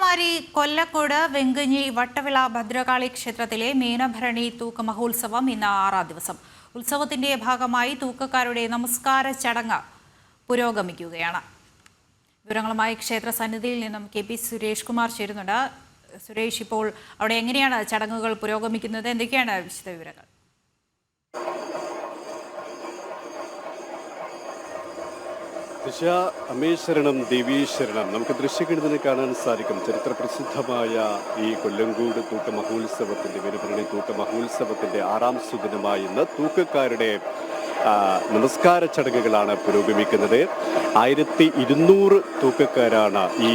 കന്യാകുമാരി കൊല്ലക്കോട് വെങ്കഞ്ഞി വട്ടവിള ഭദ്രകാളി ക്ഷേത്രത്തിലെ മീനഭരണി തൂക്ക മഹോത്സവം ഇന്ന് 6ാം ദിവസം. ഉത്സവത്തിന്റെ ഭാഗമായി തൂക്കക്കാരുടെ നമസ്കാര ചടങ്ങ് പുരോഗമിക്കുകയാണ്. വിവരങ്ങളുമായി ക്ഷേത്ര സന്നിധിയിൽ നിന്നും കെ പി സുരേഷ് കുമാർ ചേരുന്നുണ്ട്. സുരേഷ്, ഇപ്പോൾ അവിടെ എങ്ങനെയാണ് ചടങ്ങുകൾ പുരോഗമിക്കുന്നത്? എന്തൊക്കെയാണ് വിശദവിവരങ്ങൾ? ദിശ അമേശ്വരണം ദേവീശ്വരണം നമുക്ക് ദൃശ്യഗണിതനെ കാണാൻ സാധിക്കും. ചരിത്ര പ്രസിദ്ധമായ ഈ കൊല്ലങ്കോട് തൂക്ക മഹോത്സവത്തിന്റെ മീനഭരണി തൂക്ക മഹോത്സവത്തിന്റെ 6ാം സുദിനമായി ഇന്ന് തൂക്കക്കാരുടെ നമസ്കാര ചടങ്ങുകളാണ് പുരോഗമിക്കുന്നത്. 1200 തൂക്കക്കാരാണ് ഈ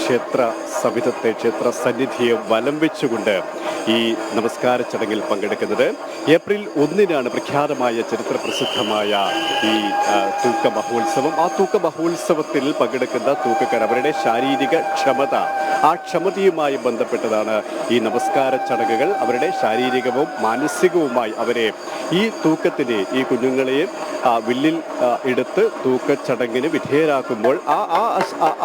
ക്ഷേത്ര സവിധത്തെ ക്ഷേത്ര സന്നിധിയെ വലം വെച്ചുകൊണ്ട് ഈ നമസ്കാര ചടങ്ങിൽ പങ്കെടുക്കുന്നത്. ഏപ്രിൽ 1-നാണ് പ്രഖ്യാതമായ ചരിത്ര പ്രസിദ്ധമായ ഈ തൂക്ക മഹോത്സവം. ആ തൂക്ക മഹോത്സവത്തിൽ പങ്കെടുക്കുന്ന തൂക്കക്കാർ അവരുടെ ശാരീരിക ക്ഷമത, ആ ക്ഷമതയുമായി ബന്ധപ്പെട്ടതാണ് ഈ നമസ്കാര ചടങ്ങുകൾ. അവരുടെ ശാരീരികവും മാനസികവുമായി അവരെ ഈ തൂക്കത്തിന്, ഈ കുഞ്ഞുങ്ങളെ വില്ലിൽ എടുത്ത് തൂക്കച്ചടങ്ങിന് വിധേയരാക്കുമ്പോൾ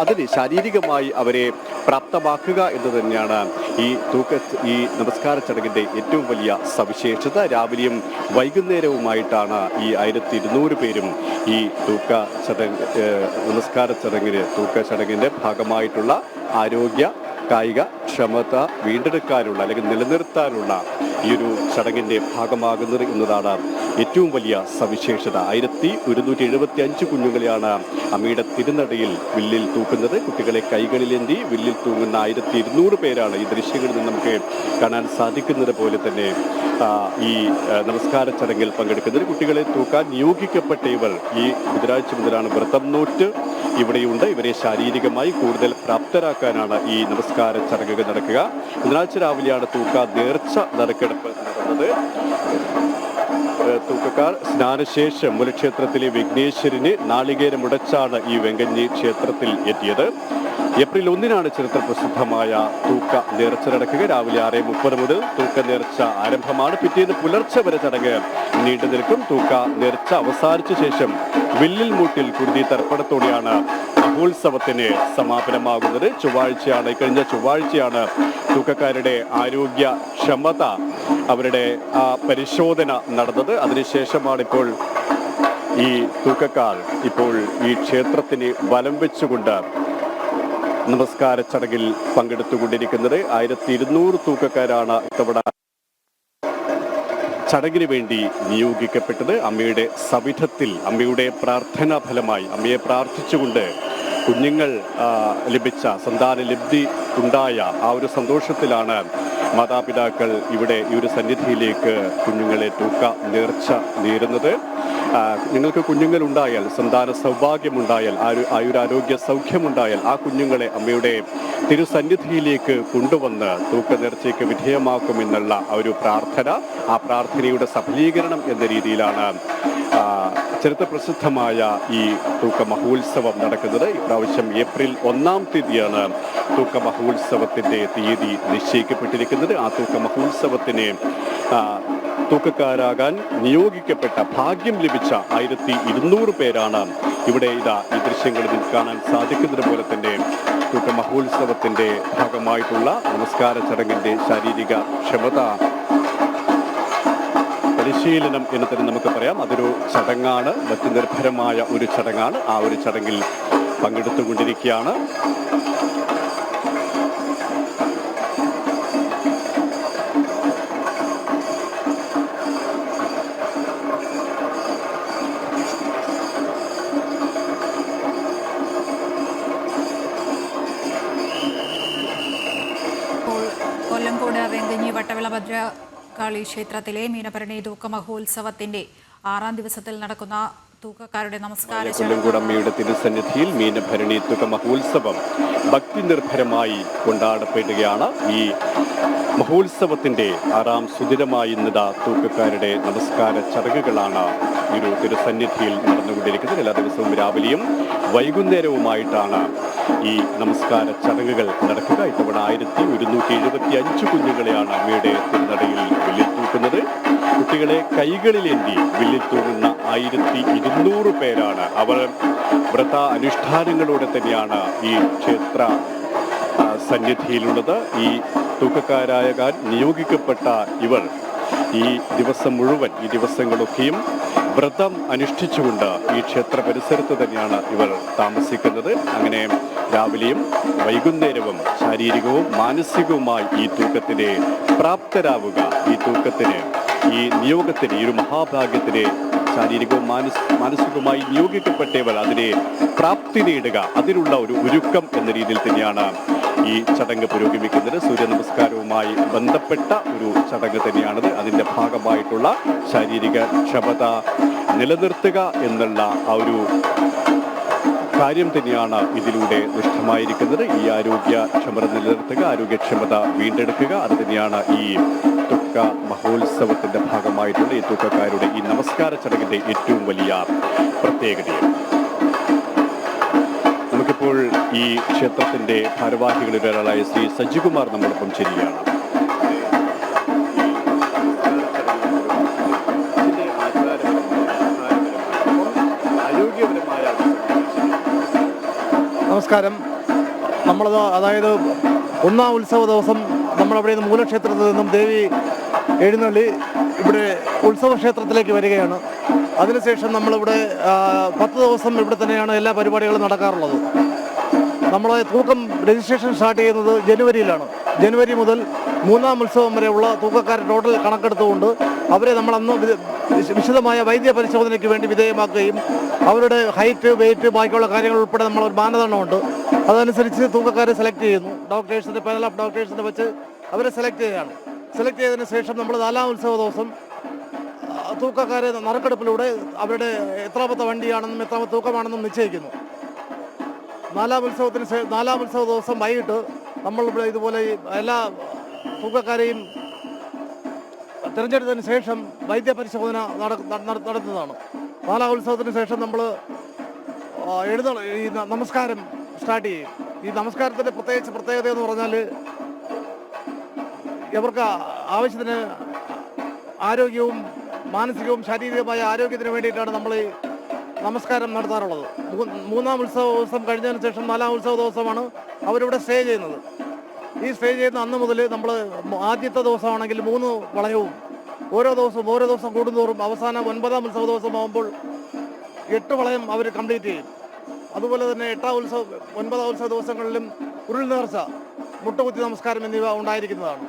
അതിന് ശാരീരികമായി അവരെ പ്രാപ്തമാക്കുക എന്ന് തന്നെയാണ് ഈ നമസ്കാര ചടങ്ങിൻ്റെ ഏറ്റവും വലിയ സവിശേഷത. രാവിലെയും വൈകുന്നേരവുമായിട്ടാണ് ഈ 1200 പേരും ഈ നമസ്കാര ചടങ്ങിൻ്റെ ഭാഗമായിട്ടുള്ള ആരോഗ്യ കായിക ക്ഷമത വീണ്ടെടുക്കാനുള്ള അല്ലെങ്കിൽ നിലനിർത്താനുള്ള ഈ ഒരു ചടങ്ങിൻ്റെ ഭാഗമാകുന്നത് എന്നതാണ് ഏറ്റവും വലിയ സവിശേഷത. 1175 കുഞ്ഞുങ്ങളെയാണ് അമ്മയുടെ തിരുനടയിൽ വില്ലിൽ തൂക്കുന്നത്. കുട്ടികളെ കൈകളിലേന്തി വില്ലിൽ തൂങ്ങുന്ന 1200 പേരാണ്. ഈ ദൃശ്യങ്ങളിൽ നിന്ന് നമുക്ക് കാണാൻ സാധിക്കുന്നത് പോലെ തന്നെ ഈ നമസ്കാര ചടങ്ങിൽ പങ്കെടുക്കുന്നത്. കുട്ടികളെ തൂക്കാൻ നിയോഗിക്കപ്പെട്ട ഇവർ ഈ ബുധനാഴ്ച മുതലാണ് വ്രതം നോറ്റ് ഇവിടെയുണ്ട്. ഇവരെ ശാരീരികമായി കൂടുതൽ പ്രാപ്തരാക്കാനാണ് ഈ നമസ്കാര ചടങ്ങുകൾ നടക്കുക. ബുധനാഴ്ച രാവിലെയാണ് തൂക്ക നേർച്ച നറുക്കെടുപ്പ് നടന്നത്. തൂക്കക്കാർ സ്നാനശേഷം മുലക്ഷേത്രത്തിലെ വിഘ്നേശ്വരന് നാളികേരമുടച്ചാണ് ഈ വെങ്കഞ്ഞി ക്ഷേത്രത്തിൽ എത്തിയത്. ഏപ്രിൽ 1-നാണ് ചരിത്ര പ്രസിദ്ധമായ തൂക്ക നേർച്ച നടക്കുക. രാവിലെ 6:30 മുതൽ തൂക്ക നേർച്ച ആരംഭമാണ്. പിറ്റേന്ന് പുലർച്ചെ വരെ ചടങ്ങ് നീണ്ടു നിൽക്കും. തൂക്ക നേർച്ച അവസാനിച്ച ശേഷം വില്ലിൽ മൂട്ടിൽ കുരുതി തർപ്പണത്തോടെയാണ് മഹോത്സവത്തിന് സമാപനമാകുന്നത്. കഴിഞ്ഞ ചൊവ്വാഴ്ചയാണ് തൂക്കക്കാരുടെ ആരോഗ്യ ക്ഷമത, അവരുടെ പരിശോധന നടന്നത്. അതിനുശേഷമാണ് ഇപ്പോൾ ഈ തൂക്കക്കാർ ഈ ക്ഷേത്രത്തിന് വലം വെച്ചുകൊണ്ട് നമസ്കാര ചടങ്ങിൽ പങ്കെടുത്തുകൊണ്ടിരിക്കുന്നത്. 1200 തൂക്കക്കാരാണ് ഇത്തവണ ചടങ്ങിന് വേണ്ടി നിയോഗിക്കപ്പെട്ടത്. അമ്മയുടെ സവിധത്തിൽ അമ്മയുടെ പ്രാർത്ഥനാ ഫലമായി അമ്മയെ പ്രാർത്ഥിച്ചുകൊണ്ട് കുഞ്ഞുങ്ങൾ ലഭിച്ച സന്താന ലബ്ധി ഉണ്ടായ ആ ഒരു സന്തോഷത്തിലാണ് മാതാപിതാക്കൾ ഇവിടെ ഈ ഒരു സന്നിധിയിലേക്ക് കുഞ്ഞുങ്ങളെ തൂക്ക നേർച്ച നേരുന്നത്. നിങ്ങൾക്ക് കുഞ്ഞുങ്ങളുണ്ടായാൽ, സന്താന സൗഭാഗ്യമുണ്ടായാൽ, ആയുരാരോഗ്യ സൗഖ്യമുണ്ടായാൽ ആ കുഞ്ഞുങ്ങളെ അമ്മയുടെ തിരുസന്നിധിയിലേക്ക് കൊണ്ടുവന്ന് തൂക്ക നേർച്ചയ്ക്ക് വിധേയമാക്കുമെന്നുള്ള ആ ഒരു പ്രാർത്ഥന, ആ പ്രാർത്ഥനയുടെ സഫലീകരണം എന്ന രീതിയിലാണ് ചരിത്ര പ്രസിദ്ധമായ ഈ തൂക്ക മഹോത്സവം നടക്കുന്നത്. ഇപ്രാവശ്യം ഏപ്രിൽ 1-ാം തീയതിയാണ് തൂക്ക മഹോത്സവത്തിൻ്റെ തീയതി നിശ്ചയിക്കപ്പെട്ടിരിക്കുന്നത്. ആ തൂക്ക മഹോത്സവത്തിന് തൂക്കക്കാരാകാൻ നിയോഗിക്കപ്പെട്ട ഭാഗ്യം ലഭിച്ച 1200 പേരാണ് ഇവിടെ ഈ ദൃശ്യങ്ങളിൽ കാണാൻ സാധിക്കുന്നത് പോലെ തന്നെ തൂക്ക മഹോത്സവത്തിൻ്റെ ഭാഗമായിട്ടുള്ള നമസ്കാര ചടങ്ങിൻ്റെ ശാരീരിക ക്ഷമത പരിശീലനം എന്ന് തന്നെ നമുക്ക് പറയാം. അതൊരു ചടങ്ങാണ്, ഭക്തിനിർഭരമായ ഒരു ചടങ്ങാണ്. ആ ഒരു ചടങ്ങിൽ പങ്കെടുത്തുകൊണ്ടിരിക്കുകയാണ്. കൊല്ലങ്കോട് വെങ്കഞ്ഞി വട്ടവിള ഭദ്രകാളി ക്ഷേത്രത്തിലെ മീനഭരണി തൂക്ക മഹോത്സവത്തിന്റെ 6ാം ദിവസത്തിൽ നടക്കുന്ന തൂക്കക്കാരുടെ നമസ്കാര കൊല്ലങ്കോട് അമ്മയുടെ തിരുസന്നിധിയിൽ മീനഭരണി തൂക്ക മഹോത്സവം ഭക്തി നിർഭരമായി കൊണ്ടാടപ്പെടുകയാണ്. ഈ മഹോത്സവത്തിന്റെ 6ാം സുദിനമായി ഇന്നതാ തൂക്കക്കാരുടെ നമസ്കാര ചടങ്ങുകളാണ് ഈ ഒരു തിരുസന്നിധിയിൽ നടന്നുകൊണ്ടിരിക്കുന്നത്. എല്ലാ ദിവസവും രാവിലെയും വൈകുന്നേരവുമായിട്ടാണ് ഈ നമസ്കാര ചടങ്ങുകൾ നടക്കുക. ഇത്തവണ 1175 കുഞ്ഞുങ്ങളെയാണ് അമ്മയുടെ തിരുനടയിൽ വില്ലിൽ തൂക്കുന്നത്. കുട്ടികളെ കൈകളിലേന്തി വില്ലിൽ തൂങ്ങുന്ന 1200 പേരാണ്. അവർ വ്രത അനുഷ്ഠാനങ്ങളോടെ തന്നെയാണ് ഈ ക്ഷേത്ര സന്നിധിയിലുള്ളത്. ഈ തൂക്കക്കാരാകാൻ നിയോഗിക്കപ്പെട്ട ഇവർ ഈ ദിവസം മുഴുവൻ, ഈ ദിവസങ്ങളൊക്കെയും വ്രതം അനുഷ്ഠിച്ചുകൊണ്ട് ഈ ക്ഷേത്ര പരിസരത്ത് തന്നെയാണ് ഇവർ താമസിക്കുന്നത്. അങ്ങനെ രാവിലെയും വൈകുന്നേരവും ശാരീരികവും മാനസികവുമായി ഈ തൂക്കത്തിന് പ്രാപ്തരാവുക, ഈ തൂക്കത്തിന്, ഈ നിയോഗത്തിന്, ഈ ഒരു മഹാഭാഗ്യത്തിന് ശാരീരികവും മാനസികവുമായി നിയോഗിക്കപ്പെട്ടവർ അതിനെ പ്രാപ്തി നേടുക, അതിനുള്ള ഒരു ഒരുക്കം എന്ന രീതിയിൽ തന്നെയാണ് ഈ ചടങ്ങ് പുരോഗമിക്കുന്നത്. സൂര്യ നമസ്കാരവുമായി ബന്ധപ്പെട്ട ഒരു ചടങ്ങ് തന്നെയാണത്. അതിൻ്റെ ഭാഗമായിട്ടുള്ള ശാരീരിക ക്ഷമത നിലനിർത്തുക എന്നുള്ള ആ ഒരു കാര്യം തന്നെയാണ് ഇതിലൂടെ നിഷ്ഠമായിരിക്കുന്നത്. ഈ ആരോഗ്യക്ഷമത നിലനിർത്തുക, ആരോഗ്യക്ഷമത വീണ്ടെടുക്കുക, അത് തന്നെയാണ് ഈ തൂക്ക മഹോത്സവത്തിൻ്റെ ഭാഗമായിട്ടുള്ള ഈ തൂക്കക്കാരുടെ ഈ നമസ്കാര ചടങ്ങിൻ്റെ ഏറ്റവും വലിയ പ്രത്യേകതയും. നമുക്കിപ്പോൾ ഈ ക്ഷേത്രത്തിൻ്റെ ഭാരവാഹികളിൽ ഒരാളായ ശ്രീ സജികുമാർ നമ്മോടൊപ്പം ചേരുകയാണ്. നമസ്കാരം. അതായത് ഒന്നാം ഉത്സവ ദിവസം നമ്മളവിടെ നിന്ന് മൂലക്ഷേത്രത്തിൽ നിന്നും ദേവി എഴുന്നള്ളി ഇവിടെ ഉത്സവ ക്ഷേത്രത്തിലേക്ക് വരികയാണ്. അതിനുശേഷം നമ്മളിവിടെ 10 ദിവസം ഇവിടെ തന്നെയാണ് എല്ലാ പരിപാടികളും നടക്കാറുള്ളത്. നമ്മളെ തൂക്കം രജിസ്ട്രേഷൻ സ്റ്റാർട്ട് ചെയ്യുന്നത് ജനുവരിയിലാണ്. ജനുവരി മുതൽ 3-ാം ഉത്സവം വരെയുള്ള തൂക്കക്കാരെ ടോട്ടൽ കണക്കെടുത്തുകൊണ്ട് അവരെ നമ്മൾ അന്ന് വിശദമായ വൈദ്യ പരിശോധനയ്ക്ക് വേണ്ടി വിധേയമാക്കുകയും അവരുടെ ഹൈറ്റ്, വെയിറ്റ്, ബാക്കിയുള്ള കാര്യങ്ങൾ ഉൾപ്പെടെ നമ്മളൊരു മാനദണ്ഡമുണ്ട്. അതനുസരിച്ച് തൂക്കക്കാരെ സെലക്ട് ചെയ്യുന്നു. ഡോക്ടേഴ്സിൻ്റെ പാനൽ ഓഫ് ഡോക്ടേഴ്സിനെ വെച്ച് അവരെ സെലക്ട് ചെയ്യുകയാണ്. സെലക്ട് ചെയ്തതിന് ശേഷം നമ്മൾ 4-ാം ഉത്സവ ദിവസം തൂക്കക്കാരെ നറുക്കെടുപ്പിലൂടെ അവരുടെ എത്രാമത്തെ വണ്ടിയാണെന്നും എത്രാമത്തെ തൂക്കമാണെന്നും നിശ്ചയിക്കുന്നു. 4-ാം ഉത്സവ ദിവസം വൈകിട്ട് നമ്മളിവിടെ ഇതുപോലെ എല്ലാ തൂക്കക്കാരെയും തിരഞ്ഞെടുത്തതിന് ശേഷം വൈദ്യ പരിശോധന നടത്തുന്നതാണ്. 4-ാം ഉത്സവത്തിന് ശേഷം നമ്മൾ ഈ നമസ്കാരം സ്റ്റാർട്ട് ചെയ്യും. ഈ നമസ്കാരത്തിൻ്റെ പ്രത്യേകത എന്ന് പറഞ്ഞാൽ ഇവർക്ക് ആവശ്യത്തിന് ആരോഗ്യവും മാനസികവും ശാരീരികമായ ആരോഗ്യത്തിന് വേണ്ടിയിട്ടാണ് നമ്മൾ ഈ നമസ്കാരം നടത്താറുള്ളത്. 3-ാം ഉത്സവ ദിവസം കഴിഞ്ഞതിന് ശേഷം 4-ാം ഉത്സവ ദിവസമാണ് അവരിവിടെ സ്റ്റേ ചെയ്യുന്നത്. ഈ സ്റ്റേ ചെയ്യുന്ന അന്ന് മുതൽ നമ്മൾ ആദ്യത്തെ ദിവസമാണെങ്കിൽ 3 വളയവും ഓരോ ദിവസം കൂടുന്തോറും അവസാനം 9-ാം ഉത്സവ ദിവസമാകുമ്പോൾ 8 വളയം അവർ കംപ്ലീറ്റ് ചെയ്യും. അതുപോലെ തന്നെ 9-ാം ഉത്സവ ദിവസങ്ങളിലും ഉരുൾ നേർച്ച, മുട്ടുകുത്തി നമസ്കാരം എന്നിവ ഉണ്ടായിരിക്കുന്നതാണ്.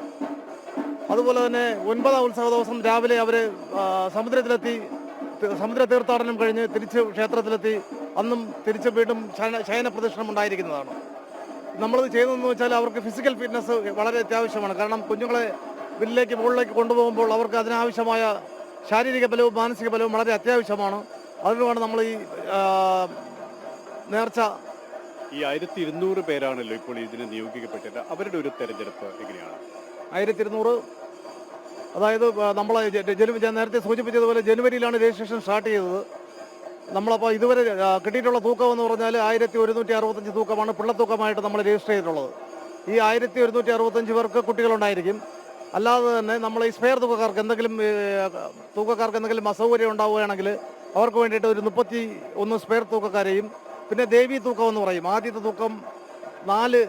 അതുപോലെ തന്നെ 9-ാം ഉത്സവ ദിവസം രാവിലെ അവർ സമുദ്രത്തിലെത്തി സമുദ്ര തീർത്ഥാടനം കഴിഞ്ഞ് തിരിച്ച് ക്ഷേത്രത്തിലെത്തി അന്നും തിരിച്ച് വീണ്ടും ശയന പ്രദക്ഷിണം ഉണ്ടായിരിക്കുന്നതാണ്. നമ്മളത് ചെയ്യുന്നതെന്ന് വെച്ചാൽ അവർക്ക് ഫിസിക്കൽ ഫിറ്റ്നസ് വളരെ അത്യാവശ്യമാണ്. കാരണം കുഞ്ഞുങ്ങളെ വില്ലിലേക്ക് മുകളിലേക്ക് കൊണ്ടുപോകുമ്പോൾ അവർക്ക് അതിനാവശ്യമായ ശാരീരിക ബലവും മാനസിക ബലവും വളരെ അത്യാവശ്യമാണ്. അതിനുമാണ് നമ്മൾ ഈ നേർച്ച. ഈ 1200 പേരാണല്ലോ ഇപ്പോൾ ഇതിന് നിയോഗിക്കപ്പെട്ടത്. അവരുടെ ഒരു തെരഞ്ഞെടുപ്പ് എങ്ങനെയാണ്? 1200, അതായത് നമ്മളെ ഞാൻ നേരത്തെ സൂചിപ്പിച്ചതുപോലെ ജനുവരിയിലാണ് രജിസ്ട്രേഷൻ സ്റ്റാർട്ട് ചെയ്തത്. നമ്മളപ്പോൾ ഇതുവരെ കിട്ടിയിട്ടുള്ള തൂക്കം എന്ന് പറഞ്ഞാൽ 1165 തൂക്കമാണ് പിള്ളത്തൂക്കമായിട്ട് നമ്മൾ രജിസ്റ്റർ ചെയ്തിട്ടുള്ളത്. ഈ 1165 പേർക്ക് കുട്ടികളുണ്ടായിരിക്കും. അല്ലാതെ തന്നെ നമ്മൾ ഈ സ്പെയർ തൂക്കക്കാർക്ക് എന്തെങ്കിലും അസൗകര്യം ഉണ്ടാവുകയാണെങ്കിൽ അവർക്ക് വേണ്ടിയിട്ട് ഒരു 31 സ്പെയർ തൂക്കക്കാരെയും പിന്നെ ദേവി തൂക്കം എന്ന് പറയും. ആദ്യത്തെ തൂക്കം 4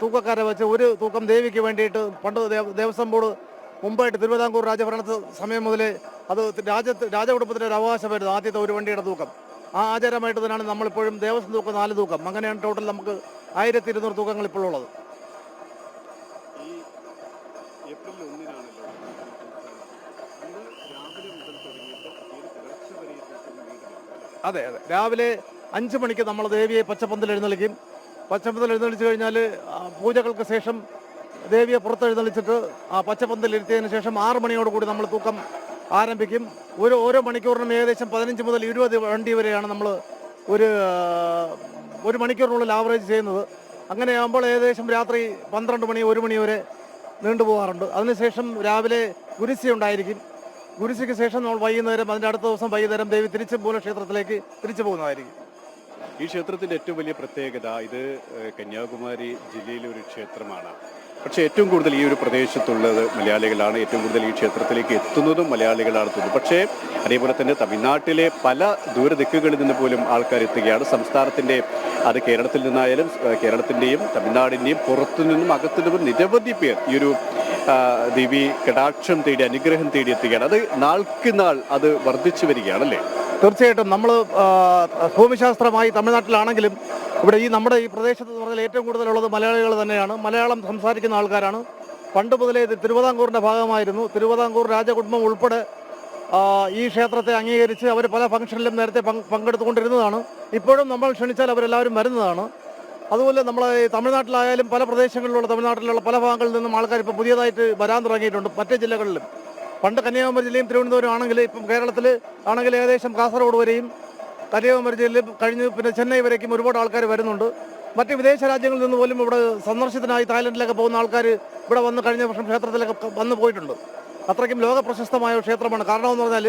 തൂക്കക്കാരെ വെച്ച് ഒരു തൂക്കം ദേവിക്ക് വേണ്ടിയിട്ട് പണ്ട് ദേവസ്വം ബോർഡ് മുമ്പായിട്ട് തിരുവിതാംകൂർ രാജഭരണ സമയം മുതലേ അത് രാജകുടുംബത്തിൻ്റെ ഒരു അവകാശമായിരുന്നു ആദ്യത്തെ ഒരു വണ്ടിയുടെ തൂക്കം. ആ ആചാരമായിട്ട് തന്നെയാണ് നമ്മളിപ്പോഴും ദേവസ്വം തൂക്കം 4 തൂക്കം. അങ്ങനെയാണ് ടോട്ടൽ നമുക്ക് 1200 തൂക്കങ്ങൾ ഇപ്പോഴുള്ളത്. അതെ, രാവിലെ 5 മണിക്ക് നമ്മൾ ദേവിയെ പച്ചപ്പന്തൽ എഴുന്നള്ളിക്കും. പച്ചപ്പന്തൽ എഴുന്നള്ളിച്ച് കഴിഞ്ഞാൽ പൂജകൾക്ക് ശേഷം ദേവിയെ പുറത്തെഴുന്നള്ളിച്ചിട്ട് ആ പച്ചപ്പന്തൽ ഇരുത്തിയതിന് ശേഷം 6 മണിയോടുകൂടി നമ്മൾ തൂക്കം ആരംഭിക്കും. ഓരോ മണിക്കൂറിനും ഏകദേശം 15 മുതൽ 20 വണ്ടി വരെയാണ് നമ്മൾ ഒരു മണിക്കൂറിനുള്ളിൽ ആവറേജ് ചെയ്യുന്നത്. അങ്ങനെയാകുമ്പോൾ ഏകദേശം രാത്രി 12 മണി 1 മണി വരെ നീണ്ടുപോകാറുണ്ട്. അതിനുശേഷം രാവിലെ ഗുരുസി ഉണ്ടായിരിക്കും. ഗുരുസിക്ക് ശേഷം നമ്മൾ വൈകുന്നേരം, അതിൻ്റെ അടുത്ത ദിവസം വൈകുന്നേരം ദേവി തിരിച്ച് മൂലക്ഷേത്രത്തിലേക്ക് തിരിച്ചു പോകുന്നതായിരിക്കും. ഈ ക്ഷേത്രത്തിൻ്റെ ഏറ്റവും വലിയ പ്രത്യേകത, ഇത് കന്യാകുമാരി ജില്ലയിലെ ഒരു ക്ഷേത്രമാണ്. പക്ഷേ ഏറ്റവും കൂടുതൽ ഈ ഒരു പ്രദേശത്തുള്ളത് മലയാളികളാണ്. ഏറ്റവും കൂടുതൽ ഈ ക്ഷേത്രത്തിലേക്ക് എത്തുന്നതും മലയാളികളാണ് തോന്നുന്നു. പക്ഷേ അതേപോലെ തന്നെ തമിഴ്നാട്ടിലെ പല ദൂരദിക്കുകളിൽ നിന്ന് പോലും ആൾക്കാർ എത്തുകയാണ്. സംസ്ഥാനത്തിൻ്റെ അത് കേരളത്തിൽ നിന്നായാലും കേരളത്തിൻ്റെയും തമിഴ്നാടിൻ്റെയും പുറത്തു നിന്നും അകത്തു നിന്നും നിരവധി പേർ ഈ ഒരു ദേവി കടാക്ഷം തേടി അനുഗ്രഹം തേടി എത്തുകയാണ്. അത് നാൾക്ക് നാൾ അത് വർദ്ധിച്ചു വരികയാണല്ലേ? തീർച്ചയായിട്ടും നമ്മൾ ഭൂമിശാസ്ത്രമായി തമിഴ്നാട്ടിലാണെങ്കിലും ഇവിടെ നമ്മുടെ ഈ പ്രദേശത്ത് എന്ന് പറഞ്ഞാൽ ഏറ്റവും കൂടുതലുള്ളത് മലയാളികൾ തന്നെയാണ്. മലയാളം സംസാരിക്കുന്ന ആൾക്കാരാണ്. പണ്ട് മുതലേ ഇത് തിരുവിതാംകൂറിൻ്റെ ഭാഗമായിരുന്നു. തിരുവിതാംകൂർ രാജകുടുംബം ഉൾപ്പെടെ ഈ ക്ഷേത്രത്തെ അംഗീകരിച്ച് അവർ പല ഫംഗ്ഷനിലും നേരത്തെ പങ്കെടുത്തുകൊണ്ടിരുന്നതാണ്. ഇപ്പോഴും നമ്മൾ ക്ഷണിച്ചാൽ അവരെല്ലാവരും വരുന്നതാണ്. അതുപോലെ നമ്മൾ തമിഴ്നാട്ടിലായാലും പല പ്രദേശങ്ങളിലുള്ള തമിഴ്നാട്ടിലുള്ള പല ഭാഗങ്ങളിൽ നിന്നും ആൾക്കാർ ഇപ്പോൾ പുതിയതായിട്ട് വരാൻ തുടങ്ങിയിട്ടുണ്ട്. മറ്റ് ജില്ലകളിലും പണ്ട് കന്യാകുമാരി ജില്ലയും തിരുവനന്തപുരം ആണെങ്കിൽ ഇപ്പം കേരളത്തിൽ ആണെങ്കിൽ ഏകദേശം കാസർഗോഡ് വരെയും കന്യാകുമാരി ജില്ലയിൽ കഴിഞ്ഞ് പിന്നെ ചെന്നൈ വരേക്കും ഒരുപാട് ആൾക്കാർ വരുന്നുണ്ട്. മറ്റ് വിദേശ രാജ്യങ്ങളിൽ നിന്ന് പോലും ഇവിടെ സന്ദർശനത്തിനായി തായ്ലൻഡിലൊക്കെ പോകുന്ന ആൾക്കാർ ഇവിടെ വന്ന് കഴിഞ്ഞ വർഷം ക്ഷേത്രത്തിലൊക്കെ വന്നു പോയിട്ടുണ്ട്. അത്രയ്ക്കും ലോക പ്രശസ്തമായ ഒരു ക്ഷേത്രമാണ്. കാരണമെന്ന് പറഞ്ഞാൽ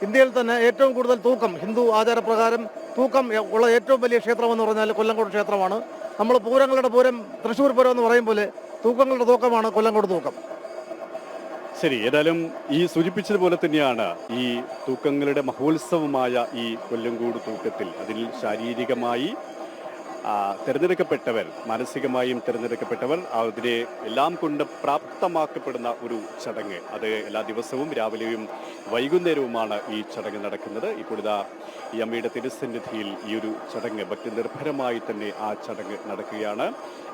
ഇന്ത്യയിൽ തന്നെ ഏറ്റവും കൂടുതൽ തൂക്കം ഹിന്ദു ആചാരപ്രകാരം തൂക്കം ഉള്ള ഏറ്റവും വലിയ ക്ഷേത്രമെന്ന് പറഞ്ഞാൽ കൊല്ലങ്കോട് ക്ഷേത്രമാണ്. നമ്മൾ പൂരങ്ങളുടെ പൂരം തൃശ്ശൂർ പൂരം എന്ന് പറയും പോലെ തൂക്കങ്ങളുടെ തൂക്കമാണ് കൊല്ലങ്കോട് തൂക്കം. ശരി, ഏതായാലും ഈ സൂചിപ്പിച്ചതുപോലെ തന്നെയാണ് ഈ തൂക്കങ്ങളുടെ മഹോത്സവമായ ഈ കൊല്ലങ്കോട് തൂക്കത്തിൽ അതിൽ ശാരീരികമായി തിരഞ്ഞെടുക്കപ്പെട്ടവർ, മാനസികമായും തിരഞ്ഞെടുക്കപ്പെട്ടവർ അതിനെ എല്ലാം കൊണ്ട് പ്രാപ്തമാക്കപ്പെടുന്ന ഒരു ചടങ്ങ്. അത് എല്ലാ ദിവസവും രാവിലെയും വൈകുന്നേരവുമാണ് ഈ ചടങ്ങ് നടക്കുന്നത്. ഇപ്പോഴിതാ ഈ അമ്മയുടെ തിരുസന്നിധിയിൽ ഈ ഒരു ചടങ്ങ് ഭക്തി നിർഭരമായി തന്നെ ആ ചടങ്ങ് നടക്കുകയാണ്.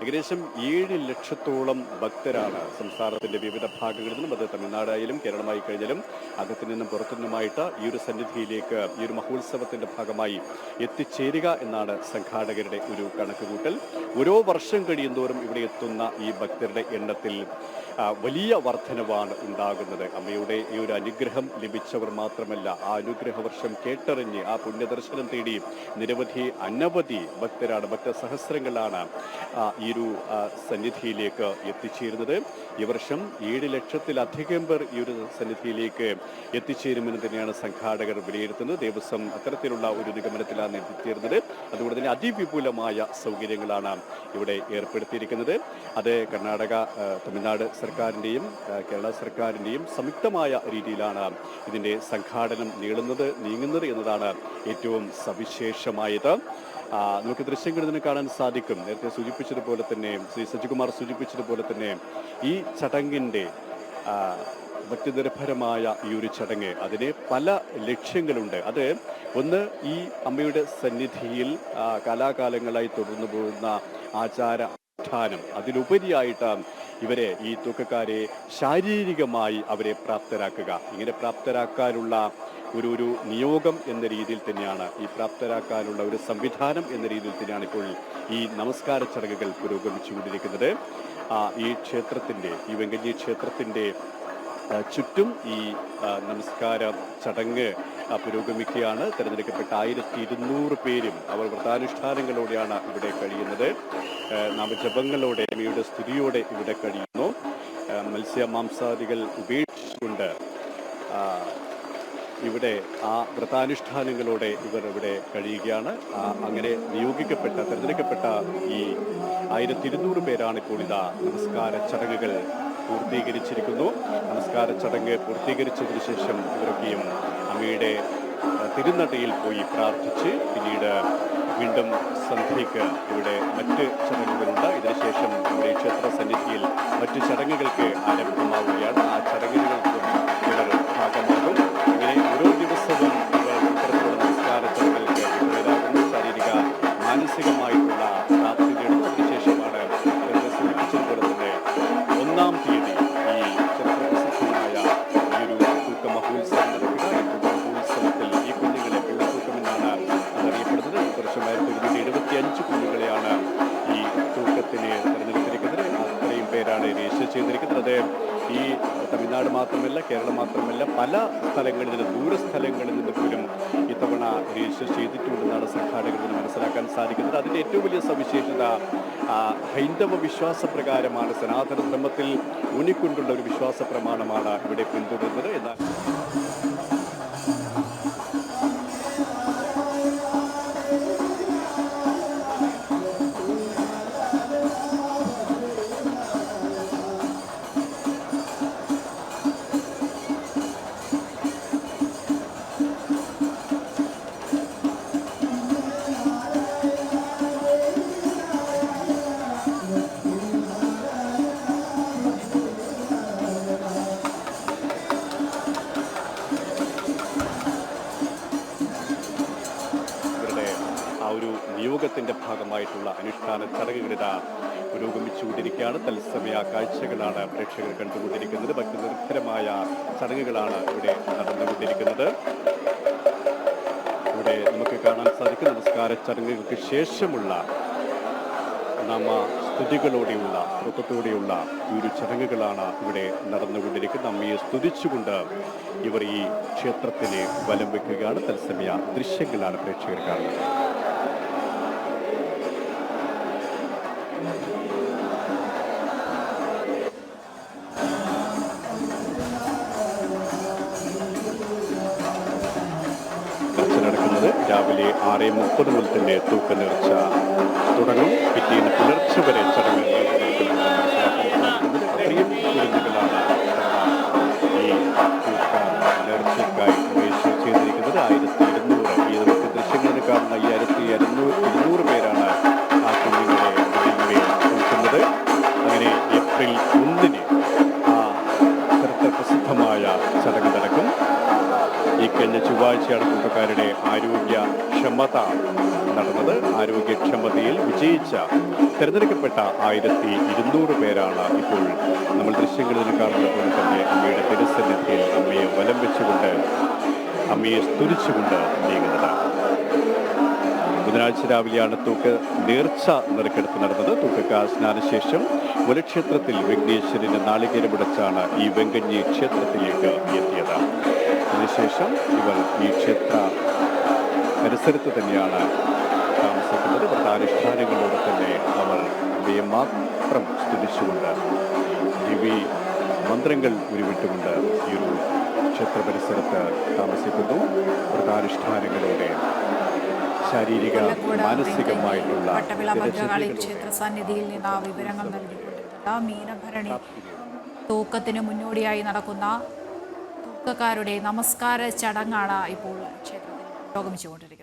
ഏകദേശം 7 ലക്ഷത്തോളം ഭക്തരാണ് സംസ്ഥാനത്തിൻ്റെ വിവിധ ഭാഗങ്ങളിൽ നിന്നും, അത് തമിഴ്നാടായാലും കേരളമായി കഴിഞ്ഞാലും അകത്തു നിന്നും പുറത്തു നിന്നുമായിട്ട് ഈ ഒരു സന്നിധിയിലേക്ക് ഈ ഒരു മഹോത്സവത്തിൻ്റെ ഭാഗമായി എത്തിച്ചേരുക എന്നാണ് സംഘാടകരുടെ ഒരു കണക്കുകൂട്ടൽ. ഓരോ വർഷം കഴിയുന്തോറും ഇവിടെ എത്തുന്ന ഈ ഭക്തരുടെ എണ്ണത്തിൽ വലിയ വർധനവാണ് ഉണ്ടാകുന്നത്. അമ്മയുടെ ഈ ഒരു അനുഗ്രഹം ലഭിച്ചവർ മാത്രമല്ല, ആ അനുഗ്രഹ വർഷം കേട്ടറിഞ്ഞ് ആ പുണ്യദർശനം തേടി അനവധി ഭക്തരാണ്, ഭക്തസഹസ്രങ്ങളാണ് ഈ ഒരു സന്നിധിയിലേക്ക് എത്തിച്ചേരുന്നത്. ഈ വർഷം 7 ലക്ഷത്തിലധികം പേർ ഈ ഒരു സന്നിധിയിലേക്ക് എത്തിച്ചേരുമെന്ന് തന്നെയാണ് സംഘാടകർ വിലയിരുത്തുന്നത്. ദേവസ്വം അത്തരത്തിലുള്ള ഒരു നിഗമനത്തിലാണ് എത്തിച്ചേരുന്നത്. അതുകൊണ്ട് തന്നെ അതിവിപുലമായ സൗകര്യങ്ങളാണ് ഇവിടെ ഏർപ്പെടുത്തിയിരിക്കുന്നത്. അത് കർണാടക, തമിഴ്നാട് സർക്കാരിൻ്റെയും കേരള സർക്കാരിൻ്റെയും സംയുക്തമായ രീതിയിലാണ് ഇതിൻ്റെ സംഘാടനം നീങ്ങുന്നത് എന്നതാണ് ഏറ്റവും സവിശേഷമായത്. നമുക്ക് ദൃശ്യങ്ങളിൽ നിന്ന് കാണാൻ സാധിക്കും. നേരത്തെ സൂചിപ്പിച്ചതുപോലെ തന്നെ, ശ്രീ സജികുമാർ സൂചിപ്പിച്ചതുപോലെ തന്നെ, ഈ ചടങ്ങിൻ്റെ ഭക്തിനിർഭരമായ ഈ ഒരു ചടങ്ങ് അതിന് പല ലക്ഷ്യങ്ങളുണ്ട്. അത് ഒന്ന്, ഈ അമ്മയുടെ സന്നിധിയിൽ കാലാകാലങ്ങളായി തുടർന്നു പോകുന്ന ആചാരാനുഷ്ഠാനം, അതിലുപരിയായിട്ട് ഇവരെ, ഈ തൂക്കക്കാരെ ശാരീരികമായി അവരെ പ്രാപ്തരാക്കുക. ഇങ്ങനെ പ്രാപ്തരാക്കാനുള്ള ഒരു നിയോഗം എന്ന രീതിയിൽ തന്നെയാണ്, ഈ പ്രാപ്തരാക്കാനുള്ള ഒരു സംവിധാനം എന്ന രീതിയിൽ തന്നെയാണ് ഇപ്പോൾ ഈ നമസ്കാര ചടങ്ങുകൾ പുരോഗമിച്ചുകൊണ്ടിരിക്കുന്നത്. ഈ ക്ഷേത്രത്തിൻ്റെ, ഈ വെങ്കഞ്ഞി ക്ഷേത്രത്തിൻ്റെ ചുറ്റും ഈ നമസ്കാര ചടങ്ങ് പുരോഗമിക്കുകയാണ്. തിരഞ്ഞെടുക്കപ്പെട്ട 1200 പേരും അവർ വ്രതാനുഷ്ഠാനങ്ങളോടെയാണ് ഇവിടെ കഴിയുന്നത്. നാമജപങ്ങളോടെ, അമ്മയുടെ സ്തുതിയോടെ ഇവിടെ കഴിയുന്നു. മത്സ്യമാംസാദികൾ ഉപേക്ഷിച്ചുകൊണ്ട് ഇവിടെ ആ വ്രതാനുഷ്ഠാനങ്ങളോടെ ഇവർ ഇവിടെ കഴിയുകയാണ്. അങ്ങനെ തിരഞ്ഞെടുക്കപ്പെട്ട ഈ 1200 പേരാണ് ഇപ്പോൾ ഇതാ നമസ്കാര ചടങ്ങുകൾ പൂർത്തീകരിച്ചിരിക്കുന്നു. നമസ്കാര ചടങ്ങ് പൂർത്തീകരിച്ചതിന് ശേഷം ഇവരൊക്കെയും അമ്മയുടെ തിരുനടയിൽ പോയി പ്രാർത്ഥിച്ച് പിന്നീട് വീണ്ടും സന്ധ്യയ്ക്ക് ഇവിടെ മറ്റ് ചടങ്ങുകളുണ്ട്. ഇതിനുശേഷം നമ്മുടെ ക്ഷേത്ര സന്നിധിയിൽ മറ്റ് ചടങ്ങുകൾക്ക് ആരംഭമാവുകയാണ്. ആ ചടങ്ങുകൾക്കും ഇവർ ഭാഗമാകും. ഇങ്ങനെ ഓരോ ദിവസവും ഇവർ ഇത്തരത്തിലുള്ള നമസ്കാര ചടങ്ങുകൾക്ക് ഇവരാകുന്നു. ശാരീരിക മാനസികമായിട്ടുള്ള പ്രാപ്തി നേടുന്നു. അതിനുശേഷമാണ് നേരത്തെ സൂചിപ്പിച്ചതുപോലെ തന്നെ 1-ാം തീയതി ഈ ചരിത്രപ്രസിദ്ധമായ ഈ ഒരു തൂക്ക മഹോത്സവം നടക്കുക. ഈ തൂക്ക മഹോത്സവത്തിൽ ഈ കുഞ്ഞുങ്ങളെ പിള്ളത്തൂക്കം എന്നാണ് അതറിയപ്പെടുന്നത്. ഈ വർഷം 1975 കുഞ്ഞുങ്ങളെയാണ് ഈ തൂക്കത്തിന് തിരഞ്ഞെടുത്തിരിക്കുന്നത്. അത്രയും പേരാണ് രജിസ്റ്റർ ചെയ്തിരിക്കുന്നത്. അത് ഈ തമിഴ്നാട് മാത്രമല്ല, കേരളം മാത്രമല്ല, പല സ്ഥലങ്ങളിൽ നിന്ന്, ദൂരസ്ഥലങ്ങളിൽ നിന്ന് പോലും ഇത്തവണ രജിസ്റ്റർ ചെയ്തിട്ടുണ്ടെന്നാണ് സംഘാടകർ മനസ്സിലാക്കാൻ സാധിക്കുന്നത്. അതിൻ്റെ ഏറ്റവും വലിയ സവിശേഷത ഹൈന്ദവ വിശ്വാസപ്രകാരമാണ്, സനാതന ധർമ്മത്തിൽ ഊന്നിക്കൊണ്ടുള്ള ഒരു വിശ്വാസ പ്രമാണമാണ് ഇവിടെ പിന്തുടരുന്നത്. എന്നാൽ ഭാഗമായിട്ടുള്ള അനുഷ്ഠാന ചടങ്ങുകളിതാ പുരോഗമിച്ചുകൊണ്ടിരിക്കുകയാണ്. തത്സമയ കാഴ്ചകളാണ് പ്രേക്ഷകർ കണ്ടുകൊണ്ടിരിക്കുന്നത്. ഭക്തിനിർഭരമായ ചടങ്ങുകളാണ് ഇവിടെ നടന്നുകൊണ്ടിരിക്കുന്നത്. ഇവിടെ നമുക്ക് കാണാൻ സാധിക്കും നമസ്കാര ചടങ്ങുകൾക്ക് ശേഷമുള്ള സ്തുതികളോടെയുള്ള നൃത്തത്തോടെയുള്ള ഈ ഒരു ചടങ്ങുകളാണ് ഇവിടെ നടന്നുകൊണ്ടിരിക്കുന്നത്. അമ്മയെ സ്തുതിച്ചുകൊണ്ട് ഇവർ ഈ ക്ഷേത്രത്തിനെ വലം വെക്കുകയാണ്. തത്സമയ ദൃശ്യങ്ങളാണ് പ്രേക്ഷകർ കാണുന്നത്. നടക്കുന്നത് രാവിലെ 6:30 മുതൽ തന്നെ തൂക്കനേർച്ച തുടങ്ങും. പിറ്റേന്ന് പുലർച്ചെ വരെ ചടങ്ങുകൾ അത്രയും കുരുന്നുകളാണ് ഈ തൂക്ക നേർച്ചയ്ക്കായി രജിസ്റ്റർ ചെയ്തിരിക്കുന്നത്. 1200 ഈ നമുക്ക് ദൃശ്യങ്ങളിൽ കാണുന്ന 1200 പേരാണ് ആ കുഞ്ഞുങ്ങളെ തൂക്കുന്നത്. അങ്ങനെ ഏപ്രിൽ 1 ആ ചരിത്ര പ്രസിദ്ധമായ ചടങ്ങ് നടക്കും. ഈ കഴിഞ്ഞ ചൊവ്വാഴ്ചയാണ് തൂക്കക്കാരുടെ ആരോഗ്യക്ഷമത നടന്നത്. ആരോഗ്യക്ഷമതയിൽ വിജയിച്ച തിരഞ്ഞെടുക്കപ്പെട്ട 1200 പേരാണ് ഇപ്പോൾ നമ്മൾ ദൃശ്യങ്ങളിൽ കാണുന്ന പോലെ തന്നെ അമ്മയുടെ തിരുസന്നിധിയിൽ അമ്മയെ വലം വെച്ചുകൊണ്ട് അമ്മയെ സ്തുതിച്ചുകൊണ്ട് നീങ്ങുന്നത്. ബുധനാഴ്ച രാവിലെയാണ് തൂക്ക് നേർച്ച നറുക്കെടുപ്പ് നടന്നത്. തൂക്കക്ക സ്നാനശേഷം മുലക്ഷേത്രത്തിൽ വിഘ്നേശ്വരന് നാളികേരമുടച്ചാണ് ഈ വെങ്കഞ്ഞി ക്ഷേത്രത്തിലേക്ക് എത്തിയത്. അതിനുശേഷം ഇവർ ഈ ക്ഷേത്ര പരിസരത്ത് തന്നെയാണ് താമസിക്കുന്നത്. വ്രതാനുഷ്ഠാനങ്ങളോട് തന്നെ അവർ അമ്മയെ മാത്രം സ്തുതിച്ചുകൊണ്ട് ദിവ്യ മന്ത്രങ്ങൾ ഉരുവിട്ടുകൊണ്ട് ഈ ഒരു ക്ഷേത്ര പരിസരത്ത് താമസിക്കുന്നു. വ്രതാനുഷ്ഠാനങ്ങളോടെ ശാരീരിക മാനസികമായിട്ടുള്ള വട്ടവിള ഭദ്രകാളി ക്ഷേത്ര സന്നിധിയിൽ നിന്ന് ആ വിവരങ്ങൾ നൽകിക്കൊണ്ടിരുന്നത്. മീനഭരണി തൂക്കത്തിന് മുന്നോടിയായി നടക്കുന്ന തൂക്കക്കാരുടെ നമസ്കാര ചടങ്ങാണ് ഇപ്പോൾ ക്ഷേത്രത്തിൽ പുരോഗമിച്ചുകൊണ്ടിരിക്കുന്നത്.